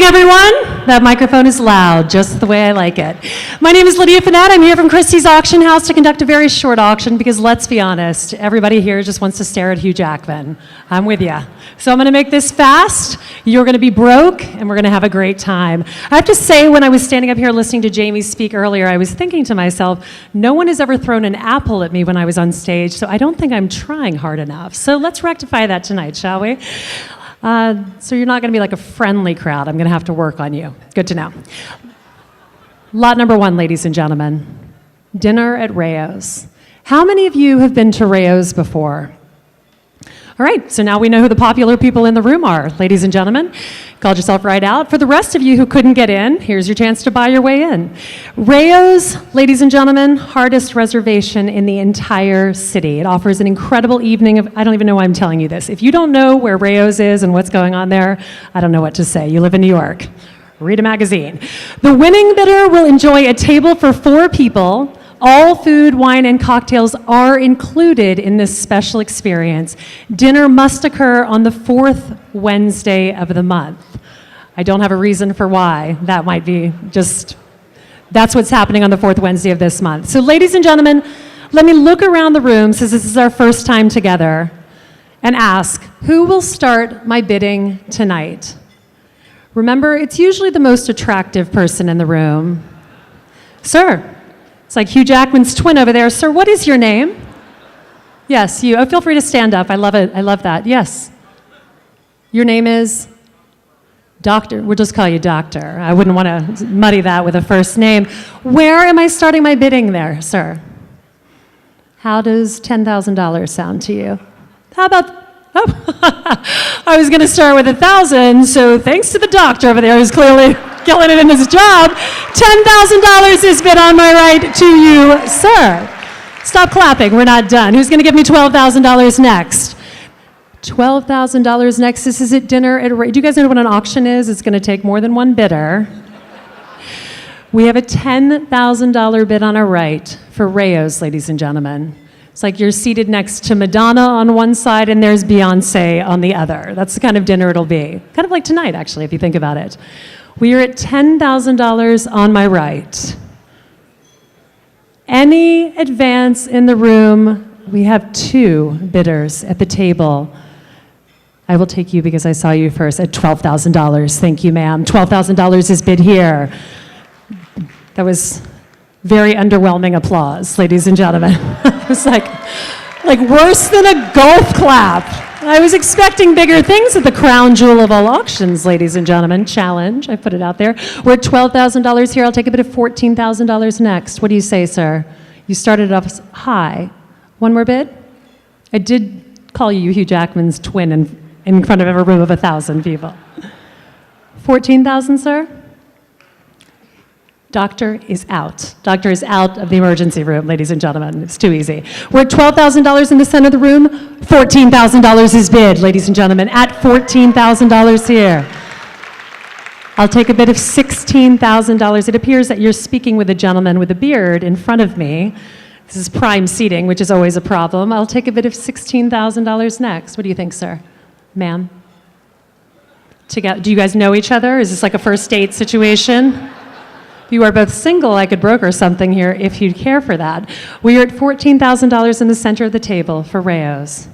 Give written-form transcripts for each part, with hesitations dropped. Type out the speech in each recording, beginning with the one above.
evening, everyone. That microphone is loud, just the way I like it. My name is Lydia Finette. I'm here from Christie's Auction House to conduct a very short auction because, let's be honest, everybody here just wants to stare at Hugh Jackman. I'm with ya. So I'm going to make this fast. You're going to be broke, and we're going to have a great time. I have to say, when I was standing up here listening to Jamie speak earlier, I was thinking to myself, no one has ever thrown an apple at me when I was on stage, so I don't think I'm trying hard enough. So let's rectify that tonight, shall we? So you're not going to be like a friendly crowd. I'm going to have to work on you. Good to know. Lot number one, ladies and gentlemen. Dinner at Rayo's. How many of you have been to Rayo's before? All right, so now we know who the popular people in the room are, ladies and gentlemen. Called yourself right out. For the rest of you who couldn't get in, here's your chance to buy your way in. Rayo's, ladies and gentlemen, hardest reservation in the entire city. It offers an incredible evening of, I don't even know why I'm telling you this. If you don't know where Rayo's is and what's going on there, I don't know what to say. You live in New York. Read a magazine. The winning bidder will enjoy a table for 4 people. All food, wine, and cocktails are included in this special experience. Dinner must occur on the 4th Wednesday of the month. I don't have a reason for why. That might be just, that's what's happening on the 4th Wednesday of this month. So ladies and gentlemen, let me look around the room, since this is our first time together, and ask, who will start my bidding tonight? Remember, it's usually the most attractive person in the room. Sir. It's like Hugh Jackman's twin over there. Sir, what is your name? Yes, you. Oh, feel free to stand up. I love it. I love that. Yes. Your name is? Doctor. We'll just call you Doctor. I wouldn't want to muddy that with a first name. Where am I starting my bidding there, sir? How does $10,000 sound to you? How about... Oh, I was going to start with 1,000, so thanks to the doctor over there who's clearly killing it in his job. $10,000 is bid on my right to you, sir. Stop clapping. We're not done. Who's going to give me $12,000 next? $12,000 next. This is at dinner at... Do you guys know what an auction is? It's going to take more than one bidder. We have a $10,000 bid on our right for Rayo's, ladies and gentlemen. It's like you're seated next to Madonna on one side and there's Beyonce on the other. That's the kind of dinner it'll be. Kind of like tonight, actually, if you think about it. We are at $10,000 on my right. Any advance in the room? We have 2 bidders at the table. I will take you because I saw you first at $12,000. Thank you, ma'am. $12,000 is bid here. That was very underwhelming applause, ladies and gentlemen. It was like worse than a golf clap. I was expecting bigger things at the crown jewel of all auctions, ladies and gentlemen. Challenge, I put it out there. We're at $12,000 here. I'll take a bid of $14,000 next. What do you say, sir? You started off high. One more bid? I did call you Hugh Jackman's twin in front of a room of 1,000 people. 14,000, sir? Doctor is out. Doctor is out of the emergency room, ladies and gentlemen. It's too easy. We're at $12,000 in the center of the room. $14,000 is bid, ladies and gentlemen, at $14,000 here. I'll take a bid of $16,000. It appears that you're speaking with a gentleman with a beard in front of me. This is prime seating, which is always a problem. I'll take a bid of $16,000 next. What do you think, sir? Ma'am? Do you guys know each other? Is this like a first date situation? If you are both single, I could broker something here if you'd care for that. We are at $14,000 in the center of the table for Rayo's.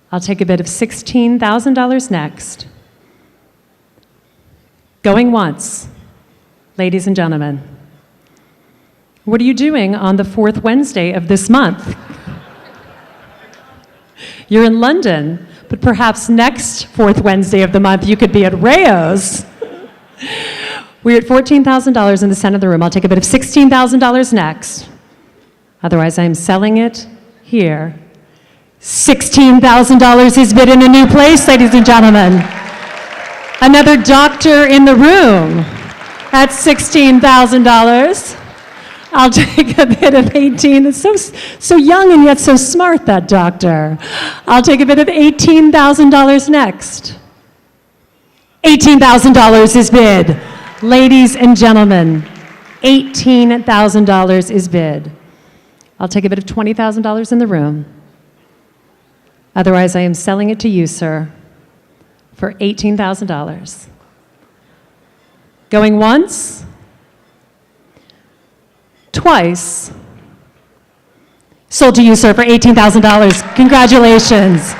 I'll take a bid of $16,000 next. Going once, ladies and gentlemen. What are you doing on the 4th Wednesday of this month? You're in London, but perhaps next 4th Wednesday of the month you could be at Rayo's. We're at $14,000 in the center of the room. I'll take a bid of $16,000 next. Otherwise, I'm selling it here. $16,000 is bid in a new place, ladies and gentlemen. Another doctor in the room at $16,000. I'll take a bid of 18. It's so young and yet so smart, that doctor. I'll take a bid of $18,000 next. $18,000 is bid. Ladies and gentlemen, $18,000 is bid. I'll take a bid of $20,000 in the room. Otherwise, I am selling it to you, sir, for $18,000. Going once? Twice? Sold to you, sir, for $18,000. Congratulations.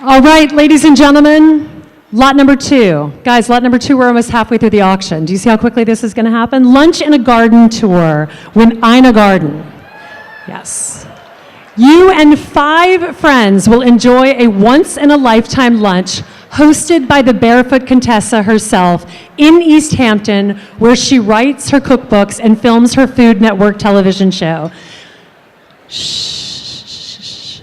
All right, ladies and gentlemen, lot number 2. Guys, lot number 2, we're almost halfway through the auction. Do you see how quickly this is going to happen? Lunch in a Garden tour with Ina Garden. Yes. You and 5 friends will enjoy a once-in-a-lifetime lunch hosted by the Barefoot Contessa herself in East Hampton, where she writes her cookbooks and films her Food Network television show. Shh.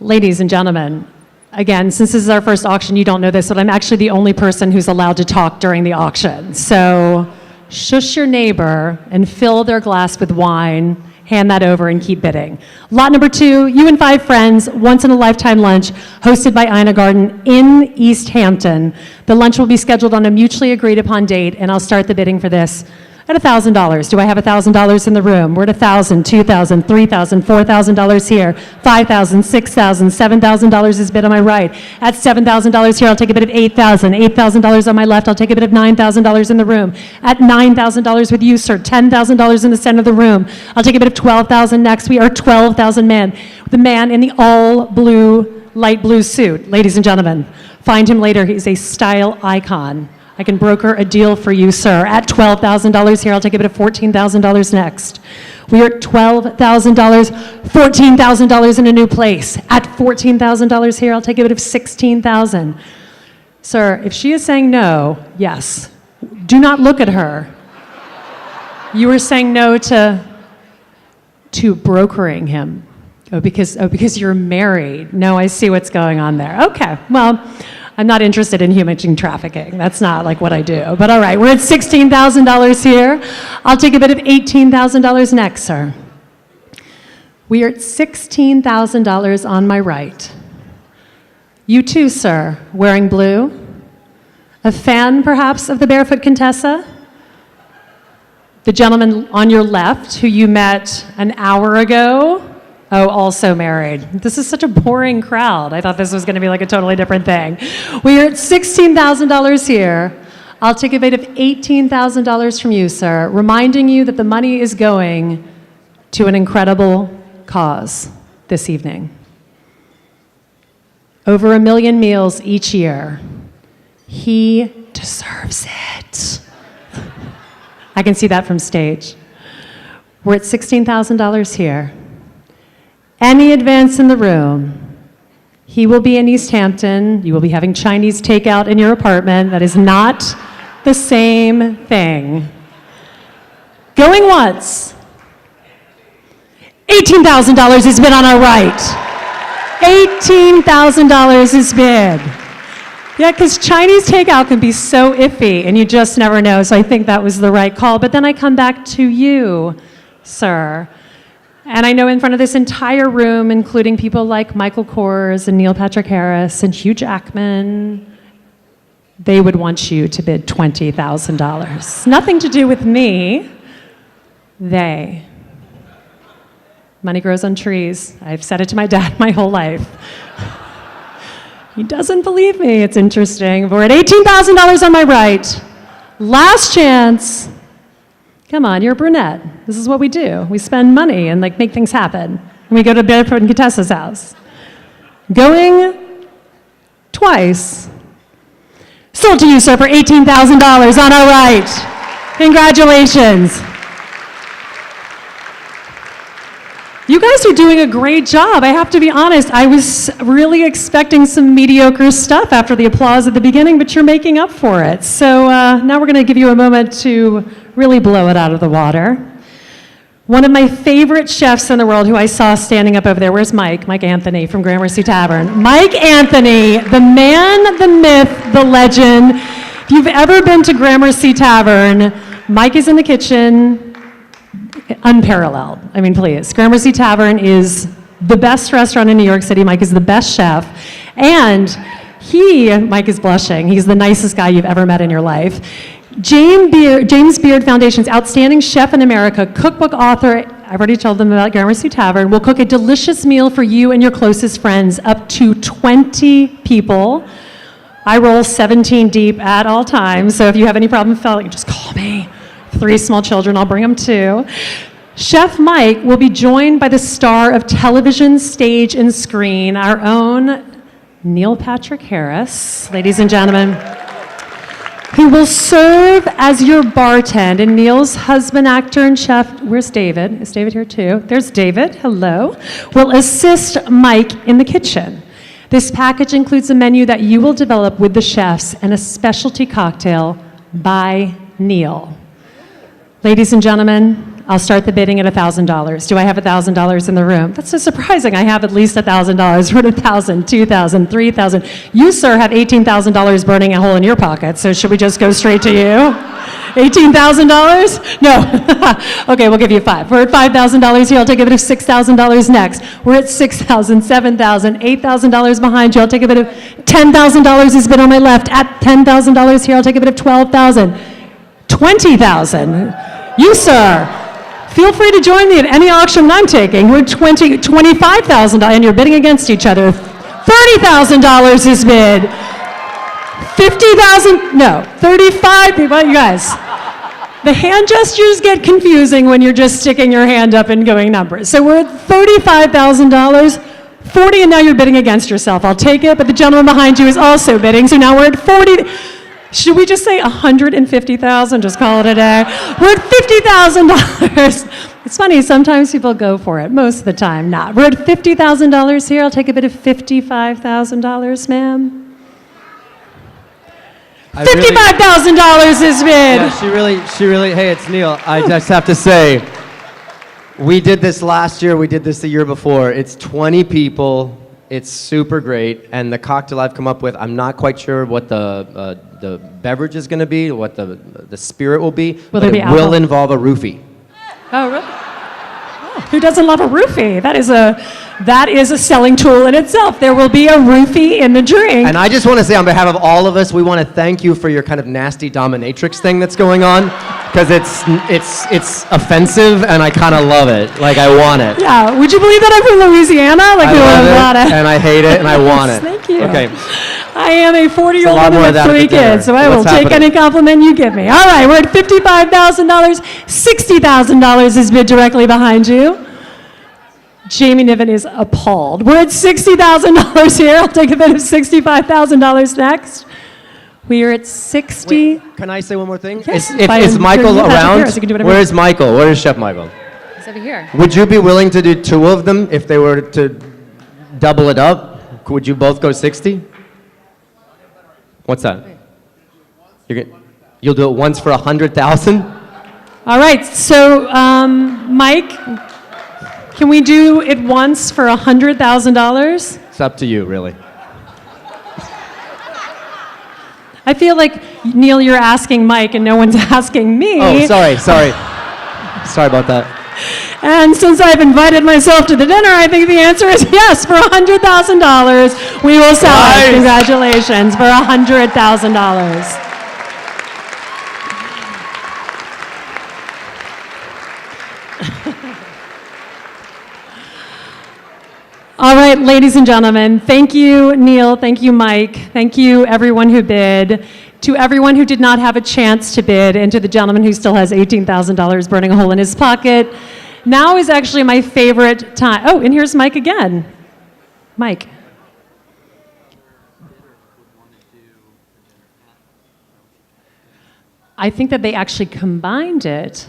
Ladies and gentlemen, again, since this is our first auction, you don't know this, but I'm actually the only person who's allowed to talk during the auction. So shush your neighbor and fill their glass with wine. Hand that over and keep bidding. Lot number 2, you and 5 friends, once-in-a-lifetime lunch, hosted by Ina Garden in East Hampton. The lunch will be scheduled on a mutually agreed-upon date, and I'll start the bidding for this at $1,000. Do I have $1,000 in the room? We're at $1,000, $2,000, $3,000, $4,000 here, $5,000, $6,000, $7,000 is bid on my right. At $7,000 here, I'll take a bid of $8,000. $8,000 on my left, I'll take a bid of $9,000 in the room. At $9,000 with you, sir, $10,000 in the center of the room. I'll take a bid of $12,000 next. We are 12,000 men. The man in the all blue, light blue suit, ladies and gentlemen. Find him later, he's a style icon. I can broker a deal for you, sir. At $12,000 here, I'll take a bid of $14,000 next. We are at $12,000, $14,000 in a new place. At $14,000 here, I'll take a bid of $16,000. Sir, if she is saying no, yes. Do not look at her. You are saying no to brokering him. Oh, because you're married. No, I see what's going on there. Okay, well, I'm not interested in human trafficking. That's not like what I do. But all right, we're at $16,000 here. I'll take a bid of $18,000 next, sir. We are at $16,000 on my right. You too, sir, wearing blue. A fan, perhaps, of the Barefoot Contessa? The gentleman on your left, who you met an hour ago, oh, also married. This is such a boring crowd. I thought this was going to be like a totally different thing. We are at $16,000 here. I'll take a bid of $18,000 from you, sir, reminding you that the money is going to an incredible cause this evening. Over 1 million meals each year. He deserves it. I can see that from stage. We're at $16,000 here. Any advance in the room, he will be in East Hampton. You will be having Chinese takeout in your apartment. That is not the same thing. Going once. $18,000 is bid on our right. $18,000 is bid. Yeah, because Chinese takeout can be so iffy, and you just never know. So I think that was the right call. But then I come back to you, sir. And I know in front of this entire room, including people like Michael Kors and Neil Patrick Harris and Hugh Jackman, they would want you to bid $20,000. Nothing to do with me. They. Money grows on trees. I've said it to my dad my whole life. He doesn't believe me. It's interesting. We're at $18,000 on my right. Last chance. Come on, you're a brunette. This is what we do. We spend money and make things happen. And we go to Barefoot and Contessa's house. Going twice. Sold to you, sir, for $18,000 on our right. Congratulations. You guys are doing a great job. I have to be honest. I was really expecting some mediocre stuff after the applause at the beginning, but you're making up for it. So now we're going to give you a moment to really blow it out of the water. One of my favorite chefs in the world who I saw standing up over there, where's Mike? Mike Anthony from Gramercy Tavern. Mike Anthony, the man, the myth, the legend. If you've ever been to Gramercy Tavern, Mike is in the kitchen. Unparalleled. I mean, please. Gramercy Tavern is the best restaurant in New York City. Mike is the best chef. And Mike is blushing. He's the nicest guy you've ever met in your life. James Beard Foundation's outstanding chef in America, cookbook author, I've already told them about Gramercy Tavern. We'll cook a delicious meal for you and your closest friends, up to 20 people. I roll 17 deep at all times, so if you have any problem filling, just call me. 3 small children, I'll bring them too. Chef Mike will be joined by the star of television, stage, and screen, our own Neil Patrick Harris, ladies and gentlemen. He will serve as your bartender, and Neil's husband, actor, and chef, where's David? Is David here too? There's David, hello. Will assist Mike in the kitchen. This package includes a menu that you will develop with the chefs and a specialty cocktail by Neil. Ladies and gentlemen, I'll start the bidding at $1,000. Do I have $1,000 in the room? That's so surprising. I have at least $1,000. We're at $1,000, $2,000, $3,000. You, sir, have $18,000 burning a hole in your pocket, so should we just go straight to you? $18,000? No. Okay, we'll give you 5. We're at $5,000 here. I'll take a bid of $6,000 next. We're at $6,000, $7,000, $8,000 behind you. I'll take a bid of $10,000 is bid on my left. At $10,000 here, I'll take a bid of $12,000. $20,000. You, sir. Feel free to join me at any auction I'm taking. We're $25,000, and you're bidding against each other. $30,000 is bid. $50,000, no, 35 people, you guys. The hand gestures get confusing when you're just sticking your hand up and going numbers. So we're at $35,000, 40, and now you're bidding against yourself. I'll take it, but the gentleman behind you is also bidding, so now we're at 40. Should we just say $150,000? Just call it a day. We're at $50,000. It's funny, sometimes people go for it. Most of the time, not. We're at $50,000 here. I'll take a bid of $55,000, ma'am. $55,000 is bid. Yeah, she really, hey, it's Neil. I just have to say, we did this last year, we did this the year before. It's 20 people. It's super great, and the cocktail I've come up with, I'm not quite sure what the beverage is going to be, what the spirit will be, but it will involve a roofie. Oh, really? Oh, who doesn't love a roofie? That is a selling tool in itself. There will be a roofie in the drink. And I just want to say, on behalf of all of us, we want to thank you for your kind of nasty dominatrix thing that's going on, because it's offensive, and I kind of love it. Like, I want it. Yeah. Would you believe that I'm from Louisiana? Like, I love it, and I hate it, and I want it. Thank you. Okay. I am a 40-year-old woman with 3 kids, so I will take any compliment you give me. All right, we're at $55,000. $60,000 is bid directly behind you. Jamie Niven is appalled. We're at $60,000 here. I'll take a bid of $65,000 next. We are at 60. Wait, can I say one more thing? Yes. Is Michael around? Where is Michael? Where is Chef Michael? He's over here. Would you be willing to do 2 of them if they were to double it up? Would you both go 60? What's that? You'll do it once for 100,000? All right, so Mike, can we do it once for $100,000? It's up to you, really. I feel like, Neil, you're asking Mike and no one's asking me. Oh, sorry. Sorry about that. And since I've invited myself to the dinner, I think the answer is yes. For $100,000, we will sell it. Nice. Congratulations, for $100,000. All right, ladies and gentlemen, thank you, Neil, thank you, Mike, thank you, everyone who bid, to everyone who did not have a chance to bid, and to the gentleman who still has $18,000 burning a hole in his pocket. Now is actually my favorite time. Oh, and here's Mike again. Mike. I think that they actually combined it.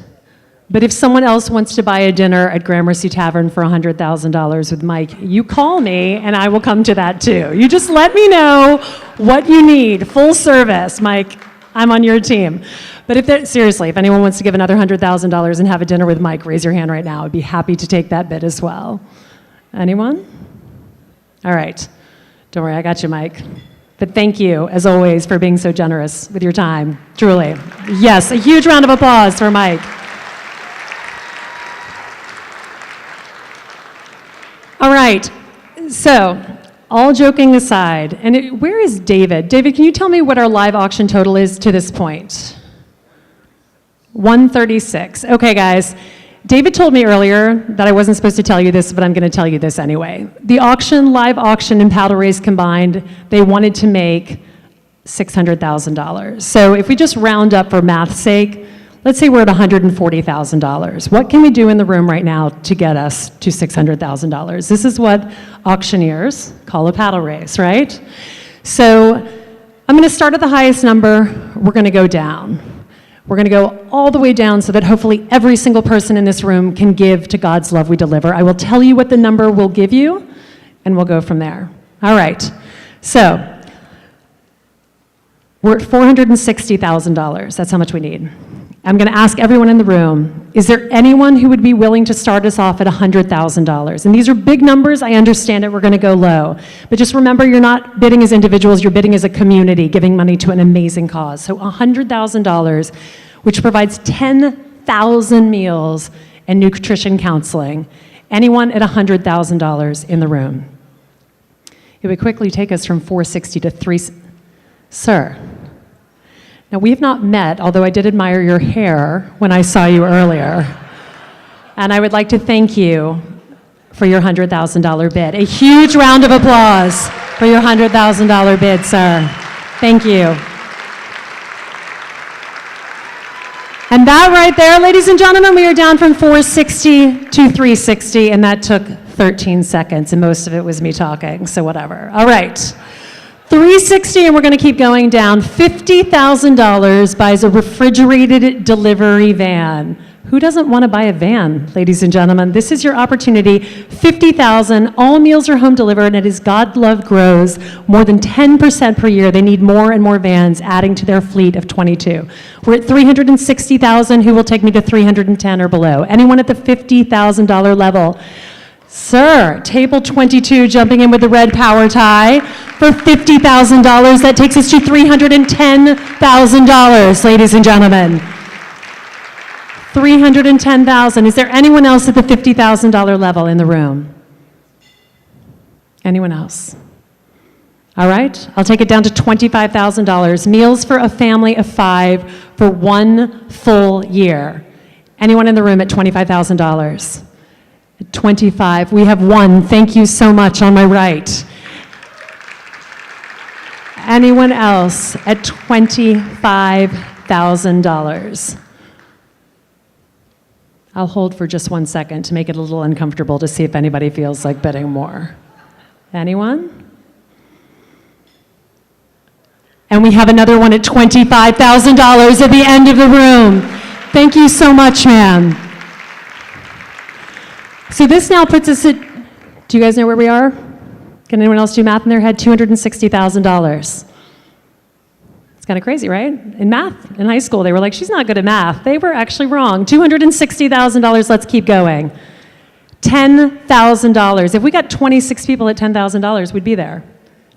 But if someone else wants to buy a dinner at Gramercy Tavern for $100,000 with Mike, you call me and I will come to that too. You just let me know what you need. Full service, Mike. I'm on your team. But seriously, if anyone wants to give another $100,000 and have a dinner with Mike, raise your hand right now. I'd be happy to take that bid as well. Anyone? All right. Don't worry, I got you, Mike. But thank you, as always, for being so generous with your time. Truly. Yes, a huge round of applause for Mike. All right, so all joking aside, and where is David? David, can you tell me what our live auction total is to this point? 136. Okay, guys. David told me earlier that I wasn't supposed to tell you this, but I'm going to tell you this anyway. The auction, live auction, and paddle race combined, they wanted to make $600,000. So if we just round up for math's sake, let's say we're at $140,000. What can we do in the room right now to get us to $600,000? This is what auctioneers call a paddle race, right? So I'm going to start at the highest number. We're going to go down. We're going to go all the way down so that hopefully every single person in this room can give to God's love we deliver. I will tell you what the number will give you, and we'll go from there. All right. So we're at $460,000. That's how much we need. I'm going to ask everyone in the room, is there anyone who would be willing to start us off at $100,000? And these are big numbers. I understand it. We're going to go low. But just remember, you're not bidding as individuals. You're bidding as a community, giving money to an amazing cause. So $100,000, which provides 10,000 meals and nutrition counseling. Anyone at $100,000 in the room? It would quickly take us from 460 to 3... Sir. Now, we have not met, although I did admire your hair when I saw you earlier. And I would like to thank you for your $100,000 bid. A huge round of applause for your $100,000 bid, sir. Thank you. And that right there, ladies and gentlemen, we are down from 460 to 360, and that took 13 seconds, and most of it was me talking, so whatever. All right. 360, and we're going to keep going down. $50,000 buys a refrigerated delivery van. Who doesn't want to buy a van, ladies and gentlemen? This is your opportunity. $50,000, all meals are home delivered, and it is God Love Grows more than 10% per year. They need more and more vans, adding to their fleet of 22. We're at $360,000. Who will take me to 310 or below? Anyone at the $50,000 level? Sir, table 22, jumping in with the red power tie for $50,000. That takes us to $310,000, ladies and gentlemen. $310,000. Is there anyone else at the $50,000 level in the room? Anyone else? All right, I'll take it down to $25,000. Meals for a family of 5 for 1 full year. Anyone in the room at $25,000? 25. We have one. Thank you so much on my right. Anyone else at $25,000? I'll hold for just 1 second to make it a little uncomfortable to see if anybody feels like bidding more. Anyone? And we have another one at $25,000 at the end of the room. Thank you so much, ma'am. So this now puts us at, do you guys know where we are? Can anyone else do math in their head? $260,000. It's kind of crazy, right? In math, in high school, they were like, she's not good at math. They were actually wrong. $260,000, let's keep going. $10,000. If we got 26 people at $10,000, we'd be there.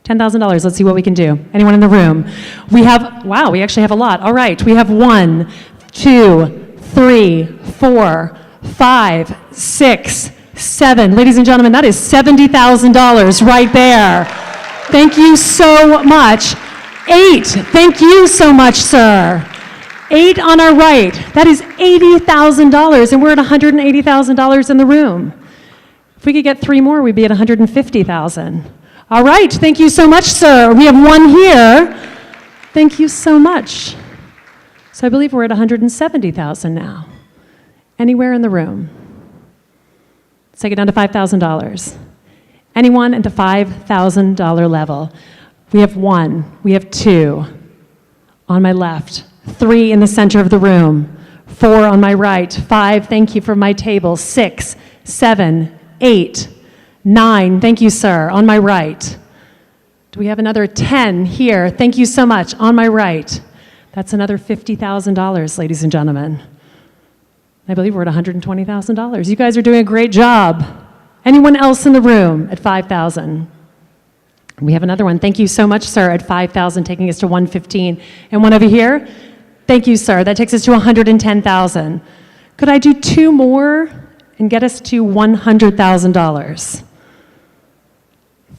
$10,000, let's see what we can do. Anyone in the room? We have, wow, we actually have a lot. All right, we have 1, 2, 3, 4, 5, 6, 7. Ladies and gentlemen, that is $70,000 right there. Thank you so much. 8. Thank you so much, sir. 8 on our right. That is $80,000, and we're at $180,000 in the room. If we could get 3 more, we'd be at $150,000. All right. Thank you so much, sir. We have 1 here. Thank you so much. So I believe we're at $170,000 now. Anywhere in the room? Let's take it down to $5,000. Anyone at the $5,000 level? We have 1. We have 2 on my left. 3 in the center of the room. 4 on my right. 5, thank you for my table. 6, 7, 8, 9, thank you, sir, on my right. Do we have another 10 here? Thank you so much, on my right. That's another $50,000, ladies and gentlemen. I believe we're at $120,000. You guys are doing a great job. Anyone else in the room at $5,000? We have another one. Thank you so much, sir, at $5,000, taking us to $115,000. And one over here? Thank you, sir. That takes us to $110,000. Could I do 2 more and get us to $100,000?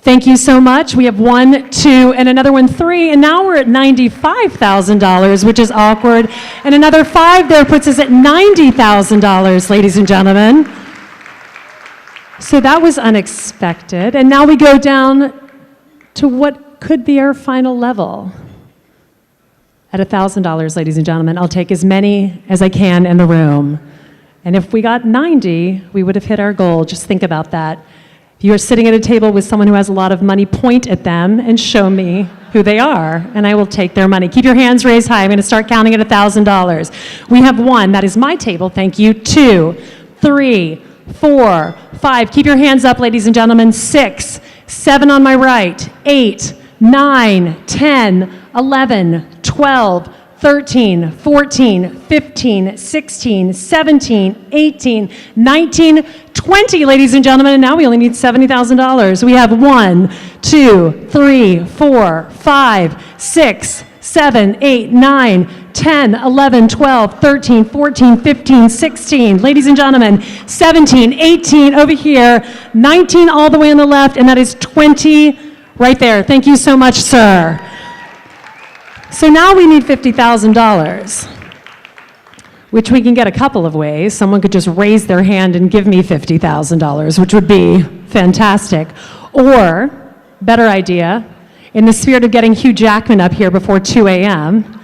Thank you so much. We have 1, 2, and another one, 3, and now we're at $95,000, which is awkward. And another 5 there puts us at $90,000, ladies and gentlemen. So that was unexpected. And now we go down to what could be our final level. At $1,000, ladies and gentlemen, I'll take as many as I can in the room. And if we got 90, we would have hit our goal. Just think about that. If you are sitting at a table with someone who has a lot of money, point at them and show me who they are, and I will take their money. Keep your hands raised high. I'm going to start counting at $1,000. We have 1. That is my table. Thank you. 2, 3, 4, 5. Keep your hands up, ladies and gentlemen. 6, 7 on my right. 8, 9, 10, 11, 12, 13, 14, 15, 16, 17, 18, 19, 20, ladies and gentlemen, and now we only need $70,000. We have 1, 2, 3, 4, 5, 6, 7, 8, 9, 10, 11, 12, 13, 14, 15, 16, ladies and gentlemen, 17, 18 over here, 19 all the way on the left, and that is 20 right there. Thank you so much, sir. So now we need $50,000, which we can get a couple of ways. Someone could just raise their hand and give me $50,000, which would be fantastic. Or, better idea, in the spirit of getting Hugh Jackman up here before 2 a.m.,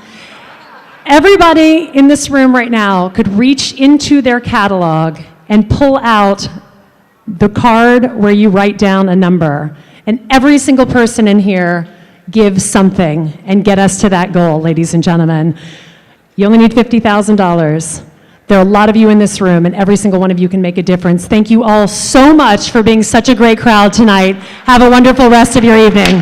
everybody in this room right now could reach into their catalog and pull out the card where you write down a number. And every single person in here give something and get us to that goal, ladies and gentlemen. You only need $50,000. There are a lot of you in this room, and every single one of you can make a difference. Thank you all so much for being such a great crowd tonight. Have a wonderful rest of your evening.